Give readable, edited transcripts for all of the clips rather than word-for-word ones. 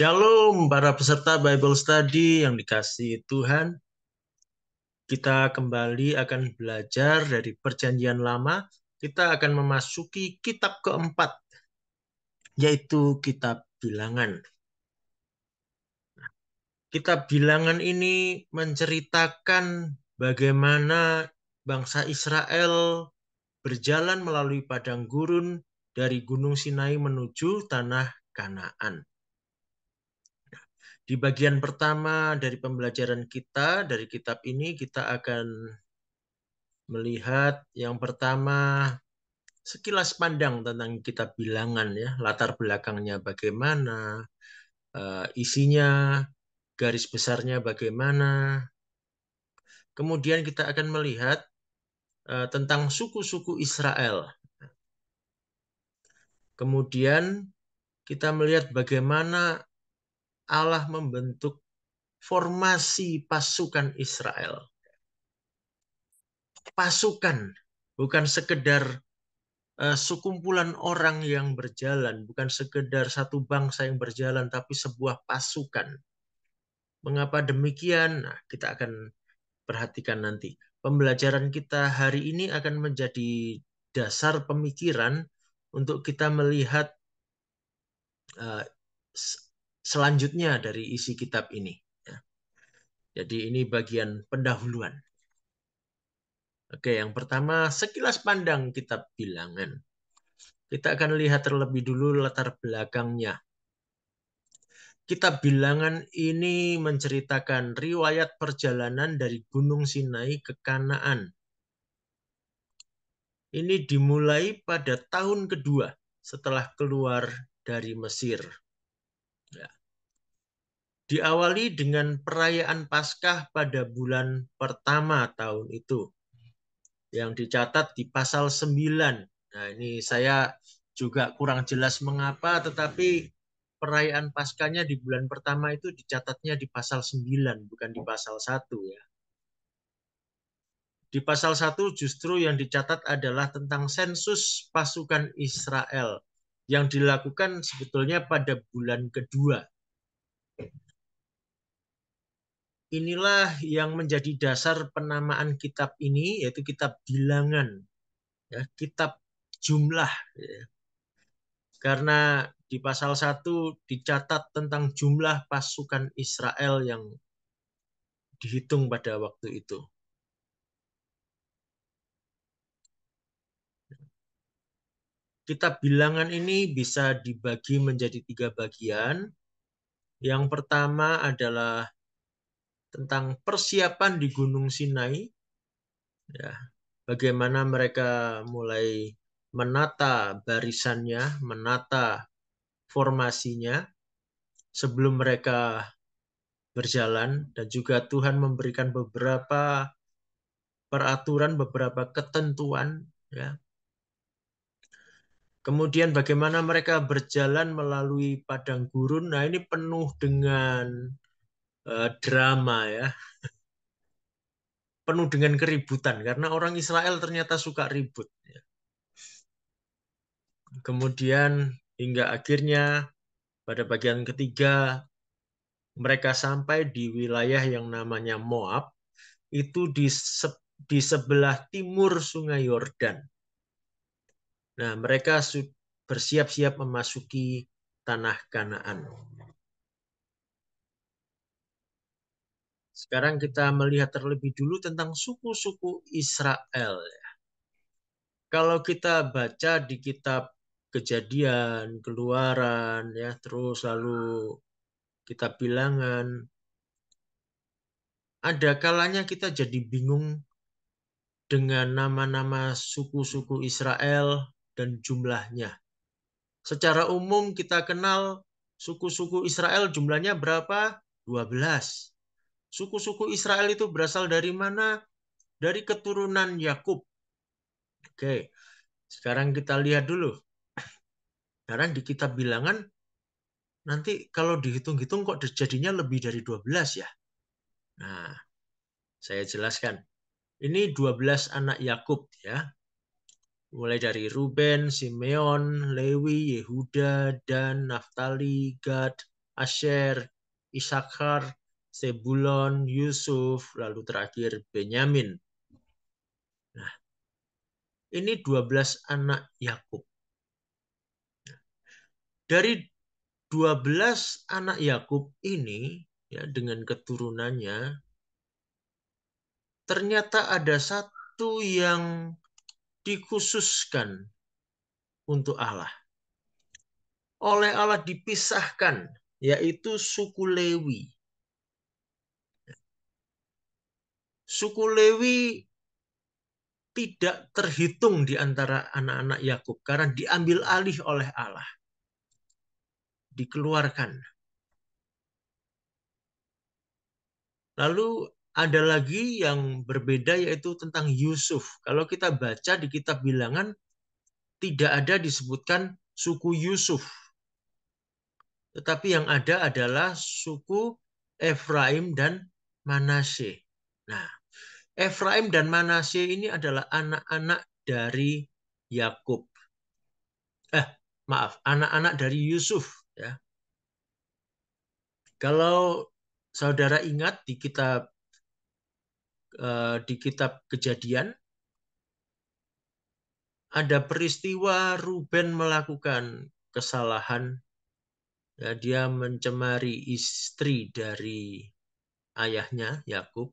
Shalom para peserta Bible Study yang dikasihi Tuhan. Kita kembali akan belajar dari Perjanjian Lama. Kita akan memasuki kitab keempat, yaitu kitab Bilangan. Kitab Bilangan ini menceritakan bagaimana bangsa Israel berjalan melalui padang gurun dari Gunung Sinai menuju tanah Kanaan. Di bagian pertama dari pembelajaran kita, dari kitab ini, kita akan melihat yang pertama sekilas pandang tentang kitab Bilangan, ya, latar belakangnya bagaimana, isinya, garis besarnya bagaimana. Kemudian kita akan melihat tentang suku-suku Israel. Kemudian kita melihat bagaimana Allah membentuk formasi pasukan Israel. Pasukan, bukan sekedar sekumpulan orang yang berjalan, bukan sekedar satu bangsa yang berjalan, tapi sebuah pasukan. Mengapa demikian? Nah, kita akan perhatikan nanti. Pembelajaran kita hari ini akan menjadi dasar pemikiran untuk kita melihat uh, selanjutnya dari isi kitab ini. Ya. Jadi ini bagian pendahuluan. Oke, yang pertama sekilas pandang kitab Bilangan. Kita akan lihat terlebih dulu latar belakangnya. Kitab Bilangan ini menceritakan riwayat perjalanan dari Gunung Sinai ke Kanaan. Ini dimulai pada tahun kedua setelah keluar dari Mesir. Ya. Diawali dengan perayaan Paskah pada bulan pertama tahun itu, yang dicatat di pasal 9. Nah, ini saya juga kurang jelas mengapa, tetapi perayaan Paskahnya di bulan pertama itu dicatatnya di pasal 9, bukan di pasal 1, ya. Di pasal 1 justru yang dicatat adalah tentang sensus pasukan Israel yang dilakukan sebetulnya pada bulan kedua. Inilah yang menjadi dasar penamaan kitab ini, yaitu kitab Bilangan, ya, kitab jumlah. Ya. Karena di pasal 1 dicatat tentang jumlah pasukan Israel yang dihitung pada waktu itu. Kitab Bilangan ini bisa dibagi menjadi 3 bagian. Yang pertama adalah tentang persiapan di Gunung Sinai. Ya, bagaimana mereka mulai menata barisannya, menata formasinya sebelum mereka berjalan, dan juga Tuhan memberikan beberapa peraturan, beberapa ketentuan, ya. Kemudian bagaimana mereka berjalan melalui padang gurun. Nah, ini penuh dengan drama, ya. Penuh dengan keributan karena orang Israel ternyata suka ribut, ya. Kemudian hingga akhirnya pada bagian ketiga mereka sampai di wilayah yang namanya Moab, itu di sebelah timur Sungai Yordan. Nah, mereka bersiap-siap memasuki tanah Kanaan. Sekarang kita melihat terlebih dulu tentang suku-suku Israel. Kalau kita baca di kitab Kejadian, Keluaran, ya, terus lalu kitab Bilangan, ada kalanya kita jadi bingung dengan nama-nama suku-suku Israel dan jumlahnya. Secara umum kita kenal suku-suku Israel jumlahnya berapa? 12. Suku-suku Israel itu berasal dari mana? Dari keturunan Yakub. Oke, sekarang kita lihat dulu. Sekarang di kitab Bilangan, nanti kalau dihitung-hitung kok jadinya lebih dari 12, ya. Nah, saya jelaskan. Ini 12 anak Yakub, ya. Mulai dari Ruben, Simeon, Lewi, Yehuda, Dan, Naftali, Gad, Asher, Isakar, Sebulon, Yusuf, lalu terakhir Benyamin. Nah, ini 12 anak Yakub. Dari 12 anak Yakub ini, ya, dengan keturunannya, ternyata ada satu yang dikhususkan untuk Allah. Oleh Allah dipisahkan, yaitu suku Lewi. Suku Lewi tidak terhitung di antara anak-anak Yakub karena diambil alih oleh Allah. Dikeluarkan. Lalu ada lagi yang berbeda yaitu tentang Yusuf. Kalau kita baca di kitab Bilangan, tidak ada disebutkan suku Yusuf. Tetapi yang ada adalah suku Efraim dan Manasye. Nah, Efraim dan Manasye ini adalah anak-anak dari Yakub. Maaf, anak-anak dari Yusuf. Ya. Kalau saudara ingat di kitab Kejadian, ada peristiwa Ruben melakukan kesalahan. Ya, dia mencemari istri dari ayahnya, Yakub.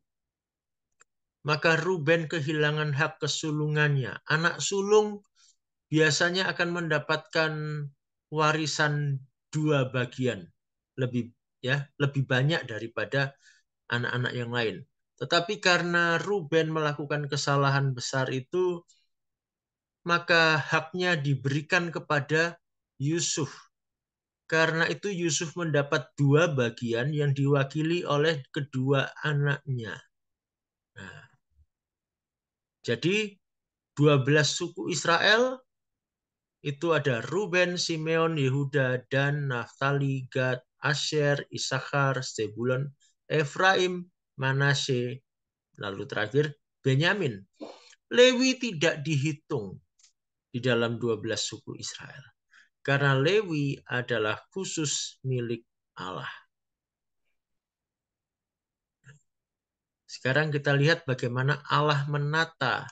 Maka Ruben kehilangan hak kesulungannya. Anak sulung biasanya akan mendapatkan warisan 2 bagian. Lebih banyak daripada anak-anak yang lain. Tetapi karena Ruben melakukan kesalahan besar itu, maka haknya diberikan kepada Yusuf. Karena itu Yusuf mendapat 2 bagian yang diwakili oleh kedua anaknya. Nah, jadi 12 suku Israel itu ada Ruben, Simeon, Yehuda, Dan, Naftali, Gad, Asher, Isakar, Zebulon, Efraim, Manasye, lalu terakhir Benyamin. Lewi tidak dihitung di dalam 12 suku Israel. Karena Lewi adalah khusus milik Allah. Sekarang kita lihat bagaimana Allah menata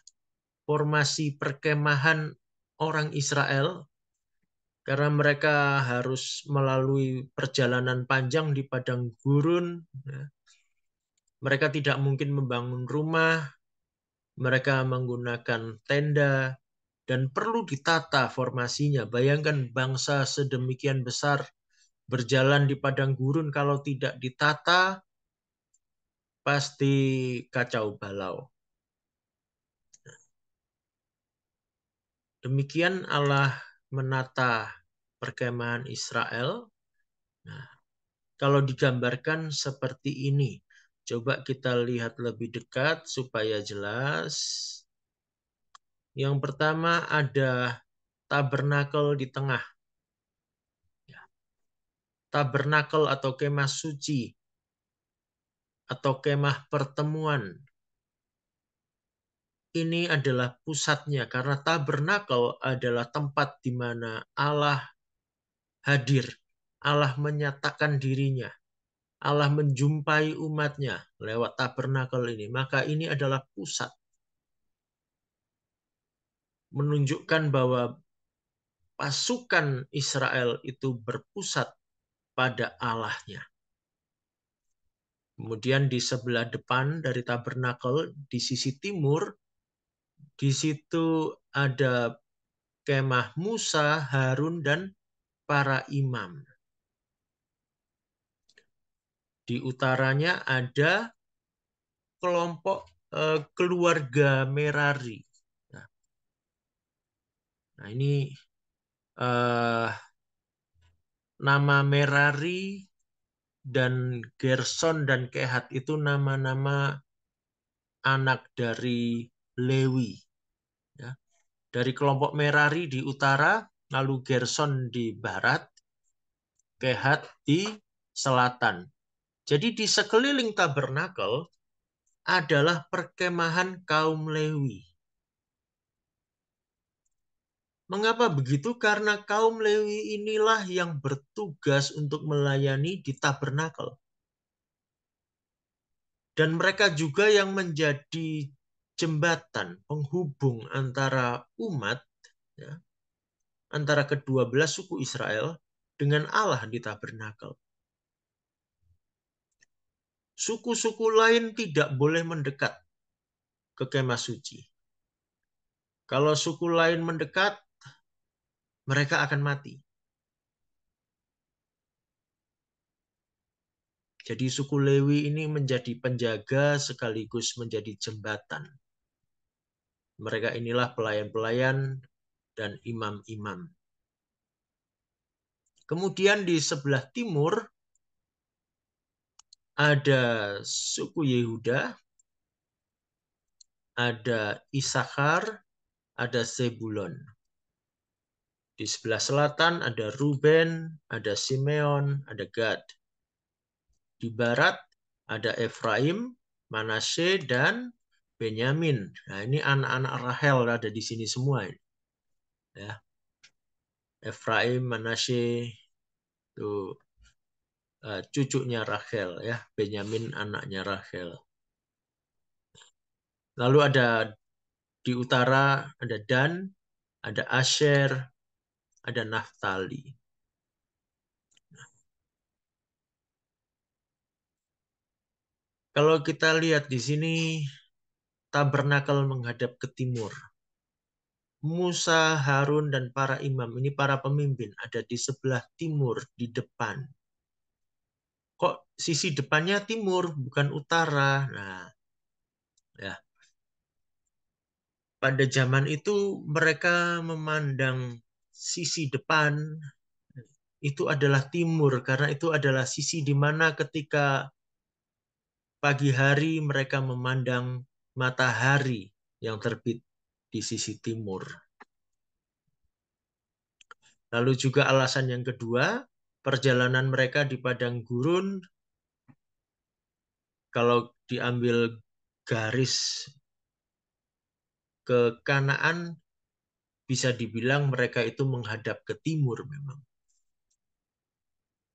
formasi perkemahan orang Israel karena mereka harus melalui perjalanan panjang di padang gurun. Mereka tidak mungkin membangun rumah, mereka menggunakan tenda, dan perlu ditata formasinya. Bayangkan bangsa sedemikian besar berjalan di padang gurun, kalau tidak ditata, pasti kacau balau. Demikian Allah menata perkemahan Israel. Nah, kalau digambarkan seperti ini, coba kita lihat lebih dekat supaya jelas. Yang pertama ada tabernakel di tengah. Tabernakel atau kemah suci atau kemah pertemuan. Ini adalah pusatnya karena tabernakel adalah tempat di mana Allah hadir. Allah menyatakan dirinya. Allah menjumpai umatnya lewat tabernakel ini. Maka ini adalah pusat. Menunjukkan bahwa pasukan Israel itu berpusat pada Allahnya. Kemudian di sebelah depan dari tabernakel, di sisi timur, di situ ada kemah Musa, Harun, dan para imam. Di utaranya ada kelompok keluarga Merari. Nah ini nama Merari dan Gerson dan Kehat itu nama-nama anak dari Lewi. Ya. Dari kelompok Merari di utara, lalu Gerson di barat, Kehat di selatan. Jadi di sekeliling tabernakel adalah perkemahan kaum Lewi. Mengapa begitu? Karena kaum Lewi inilah yang bertugas untuk melayani di tabernakel. Dan mereka juga yang menjadi jembatan penghubung antara umat, ya, antara kedua belas suku Israel dengan Allah di tabernakel. Suku-suku lain tidak boleh mendekat ke kemah suci. Kalau suku lain mendekat, mereka akan mati. Jadi suku Lewi ini menjadi penjaga sekaligus menjadi jembatan. Mereka inilah pelayan-pelayan dan imam-imam. Kemudian di sebelah timur ada suku Yehuda, ada Isakar, ada Zebulon. Di sebelah selatan ada Ruben, ada Simeon, ada Gad. Di barat ada Efraim, Manasye, dan Benyamin. Nah, ini anak-anak Rahel ada di sini semua. Ya. Efraim, Manasye, itu cucunya Rachel, ya. Benyamin anaknya Rachel. Lalu ada di utara ada Dan, ada Asher, ada Naftali. Kalau kita lihat di sini, tabernakel menghadap ke timur. Musa, Harun, dan para imam, ini para pemimpin, ada di sebelah timur, di depan. Kok sisi depannya timur, bukan utara? Nah, ya. Pada zaman itu mereka memandang sisi depan itu adalah timur, karena itu adalah sisi di mana ketika pagi hari mereka memandang matahari yang terbit di sisi timur. Lalu juga alasan yang kedua, perjalanan mereka di padang gurun, kalau diambil garis ke Kanaan, bisa dibilang mereka itu menghadap ke timur memang.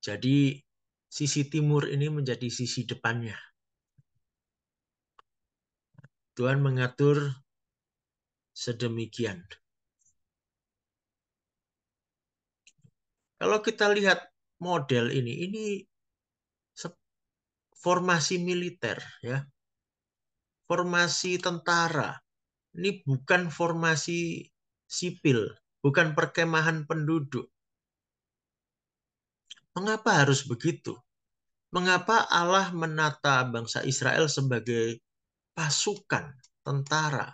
Jadi sisi timur ini menjadi sisi depannya. Tuhan mengatur sedemikian. Kalau kita lihat model ini formasi militer, ya, formasi tentara. Ini bukan formasi sipil, bukan perkemahan penduduk. Mengapa harus begitu? Mengapa Allah menata bangsa Israel sebagai pasukan tentara?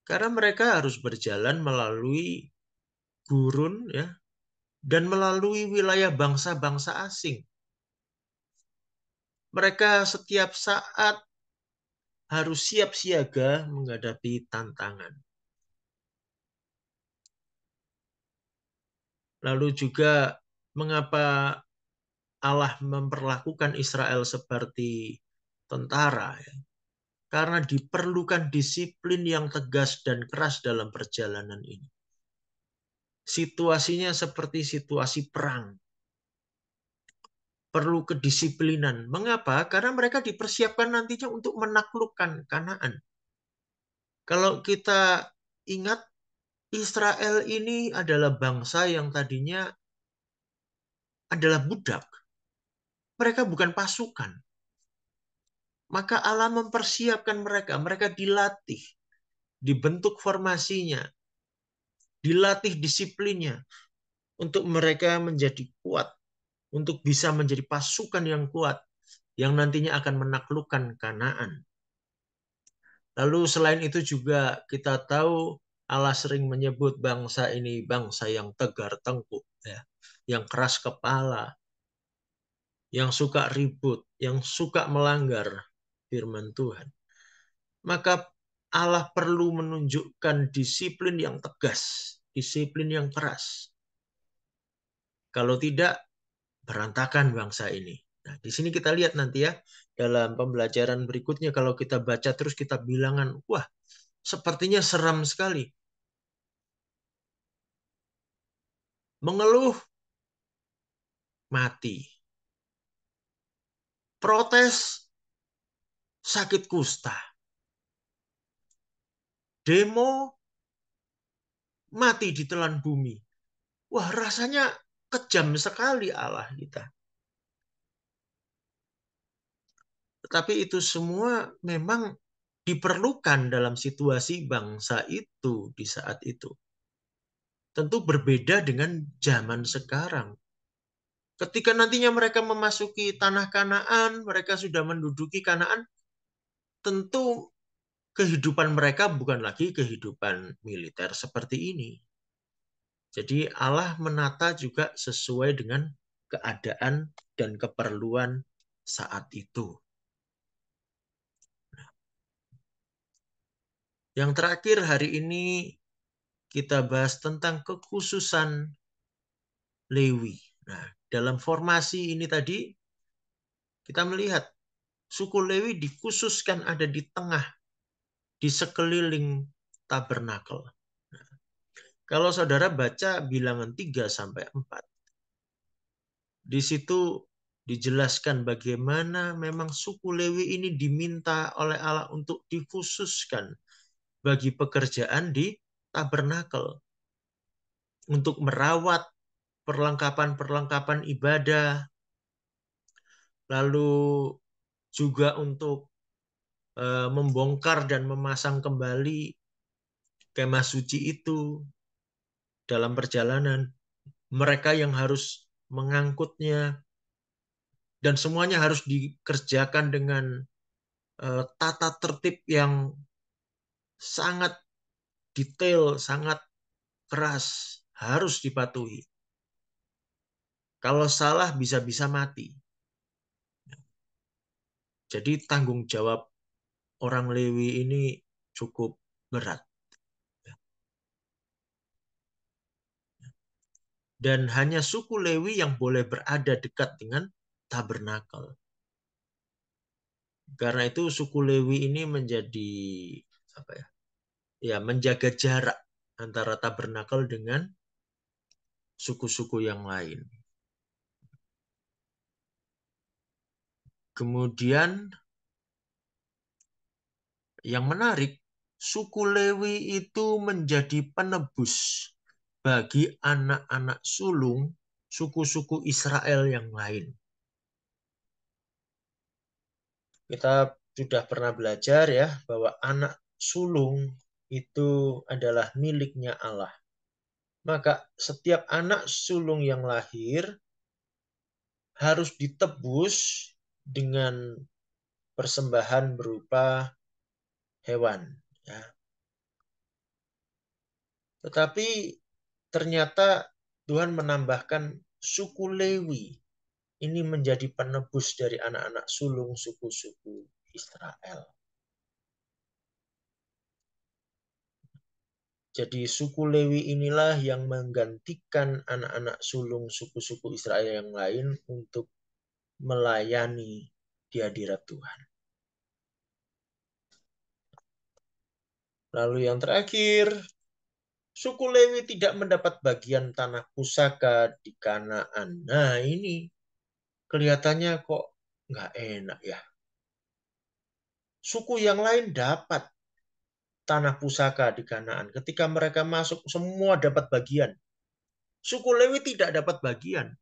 Karena mereka harus berjalan melalui gurun, ya, dan melalui wilayah bangsa-bangsa asing. Mereka setiap saat harus siap siaga menghadapi tantangan. Lalu juga mengapa Allah memperlakukan Israel seperti tentara, ya? Karena diperlukan disiplin yang tegas dan keras dalam perjalanan ini. Situasinya seperti situasi perang. Perlu kedisiplinan. Mengapa? Karena mereka dipersiapkan nantinya untuk menaklukkan Kanaan. Kalau kita ingat, Israel ini adalah bangsa yang tadinya adalah budak. Mereka bukan pasukan. Maka Allah mempersiapkan mereka. Mereka dilatih, dibentuk formasinya, dilatih disiplinnya untuk mereka menjadi kuat, untuk bisa menjadi pasukan yang kuat, yang nantinya akan menaklukkan Kanaan. Lalu selain itu juga kita tahu Allah sering menyebut bangsa ini bangsa yang tegar tengkuk, ya, yang keras kepala, yang suka ribut, yang suka melanggar firman Tuhan. Maka Allah perlu menunjukkan disiplin yang tegas, disiplin yang keras. Kalau tidak, berantakan bangsa ini. Nah, di sini kita lihat nanti, ya, dalam pembelajaran berikutnya, kalau kita baca terus kita bilangan, wah, sepertinya seram sekali. mengeluh mati, protes sakit kusta, demo mati ditelan bumi. Wah, rasanya kejam sekali Allah kita. Tetapi itu semua memang diperlukan dalam situasi bangsa itu di saat itu. Tentu berbeda dengan zaman sekarang. Ketika nantinya mereka memasuki tanah Kanaan, mereka sudah menduduki Kanaan, tentu kehidupan mereka bukan lagi kehidupan militer seperti ini. Jadi Allah menata juga sesuai dengan keadaan dan keperluan saat itu. Yang terakhir hari ini kita bahas tentang kekhususan Lewi. Nah, dalam formasi ini tadi kita melihat suku Lewi dikhususkan ada di tengah, di sekeliling tabernakel. Nah, kalau saudara baca bilangan 3 sampai 4, di situ dijelaskan bagaimana memang suku Lewi ini diminta oleh Allah untuk dikhususkan bagi pekerjaan di tabernakel, untuk merawat perlengkapan-perlengkapan ibadah, lalu juga untuk membongkar dan memasang kembali kemah suci itu dalam perjalanan. Mereka yang harus mengangkutnya, dan semuanya harus dikerjakan dengan tata tertib yang sangat detail, sangat keras, harus dipatuhi. Kalau salah bisa-bisa mati. Jadi tanggung jawab orang Lewi ini cukup berat. Dan hanya suku Lewi yang boleh berada dekat dengan tabernakel. Karena itu suku Lewi ini menjadi apa ya? Ya, menjaga jarak antara tabernakel dengan suku-suku yang lain. Kemudian yang menarik, suku Lewi itu menjadi penebus bagi anak-anak sulung suku-suku Israel yang lain. Kita sudah pernah belajar ya bahwa anak sulung itu adalah miliknya Allah. Maka setiap anak sulung yang lahir harus ditebus dengan persembahan berupa hewan. Ya. Tetapi ternyata Tuhan menambahkan suku Lewi ini menjadi penebus dari anak-anak sulung suku-suku Israel. Jadi suku Lewi inilah yang menggantikan anak-anak sulung suku-suku Israel yang lain untuk melayani di hadirat Tuhan. Lalu yang terakhir, suku Lewi tidak mendapat bagian tanah pusaka di Kanaan. Nah ini kelihatannya kok nggak enak ya. Suku yang lain dapat tanah pusaka di Kanaan. Ketika mereka masuk, semua dapat bagian. Suku Lewi tidak dapat bagian.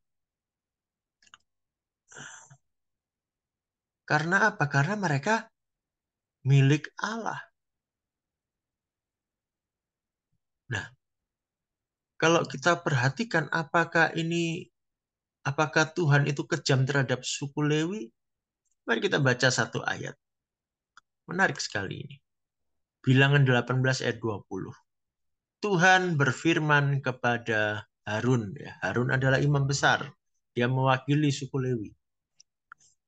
Karena apa? Karena mereka milik Allah. Nah, kalau kita perhatikan apakah Tuhan itu kejam terhadap suku Lewi? Mari kita baca satu ayat. Menarik sekali ini. Bilangan 18 ayat 20. Tuhan berfirman kepada Harun. Ya, Harun adalah imam besar. Dia mewakili suku Lewi.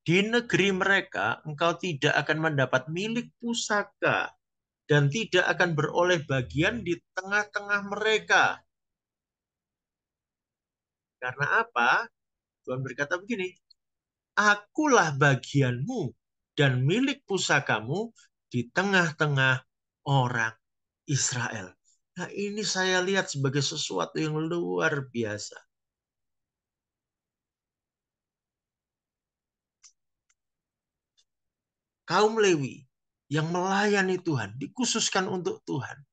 Di negeri mereka engkau tidak akan mendapat milik pusaka dan tidak akan beroleh bagian di tengah-tengah mereka. Karena apa? Tuhan berkata begini, akulah bagianmu dan milik pusakamu di tengah-tengah orang Israel. Nah, ini saya lihat sebagai sesuatu yang luar biasa. Kaum Lewi yang melayani Tuhan, dikhususkan untuk Tuhan.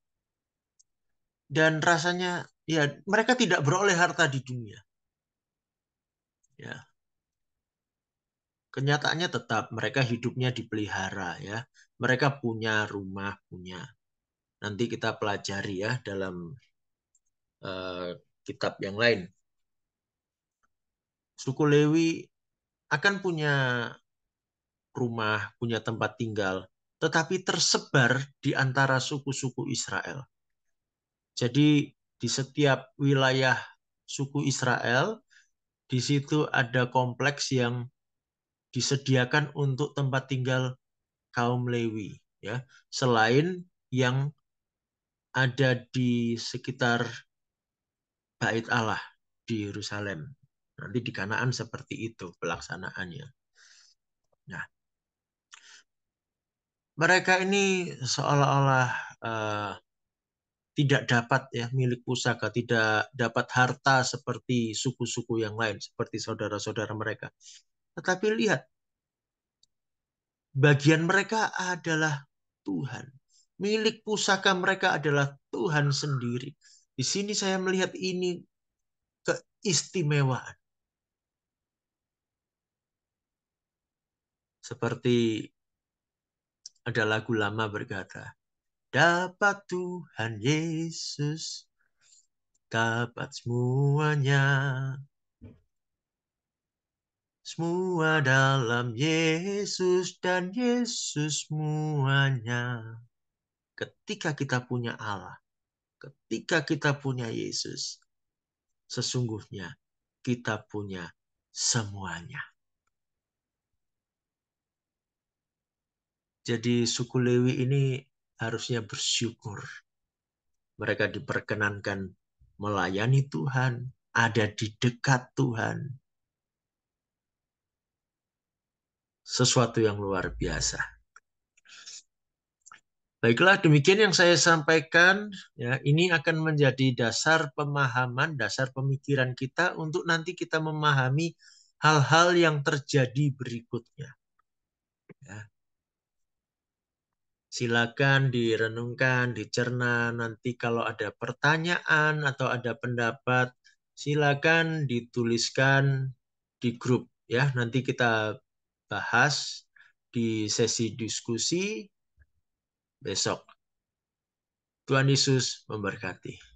Dan rasanya, ya, mereka tidak beroleh harta di dunia. Ya, kenyataannya tetap mereka hidupnya dipelihara, ya. Mereka punya rumah, punya. Nanti kita pelajari ya dalam kitab yang lain. Suku Lewi akan punya rumah, punya tempat tinggal, tetapi tersebar di antara suku-suku Israel. Jadi di setiap wilayah suku Israel, di situ ada kompleks yang disediakan untuk tempat tinggal kaum Lewi, ya. Selain yang ada di sekitar Bait Allah di Yerusalem. Nanti di Kanaan seperti itu pelaksanaannya. Nah, mereka ini seolah-olah uh, tidak dapat ya milik pusaka, tidak dapat harta seperti suku-suku yang lain, seperti saudara-saudara mereka. Tetapi lihat, bagian mereka adalah Tuhan. Milik pusaka mereka adalah Tuhan sendiri. Di sini saya melihat ini keistimewaan. Seperti ada lagu lama berkata, dapat Tuhan Yesus, dapat semuanya. Semua dalam Yesus dan Yesus semuanya. Ketika kita punya Allah, ketika kita punya Yesus, sesungguhnya kita punya semuanya. Jadi suku Lewi ini harusnya bersyukur. Mereka diperkenankan melayani Tuhan, ada di dekat Tuhan. Sesuatu yang luar biasa. Baiklah, demikian yang saya sampaikan. Ya, ini akan menjadi dasar pemahaman, dasar pemikiran kita untuk nanti kita memahami hal-hal yang terjadi berikutnya. Ya, silakan direnungkan, dicerna. Nanti kalau ada pertanyaan atau ada pendapat, silakan dituliskan di grup. Ya, nanti kita bahas di sesi diskusi besok. Tuhan Yesus memberkati.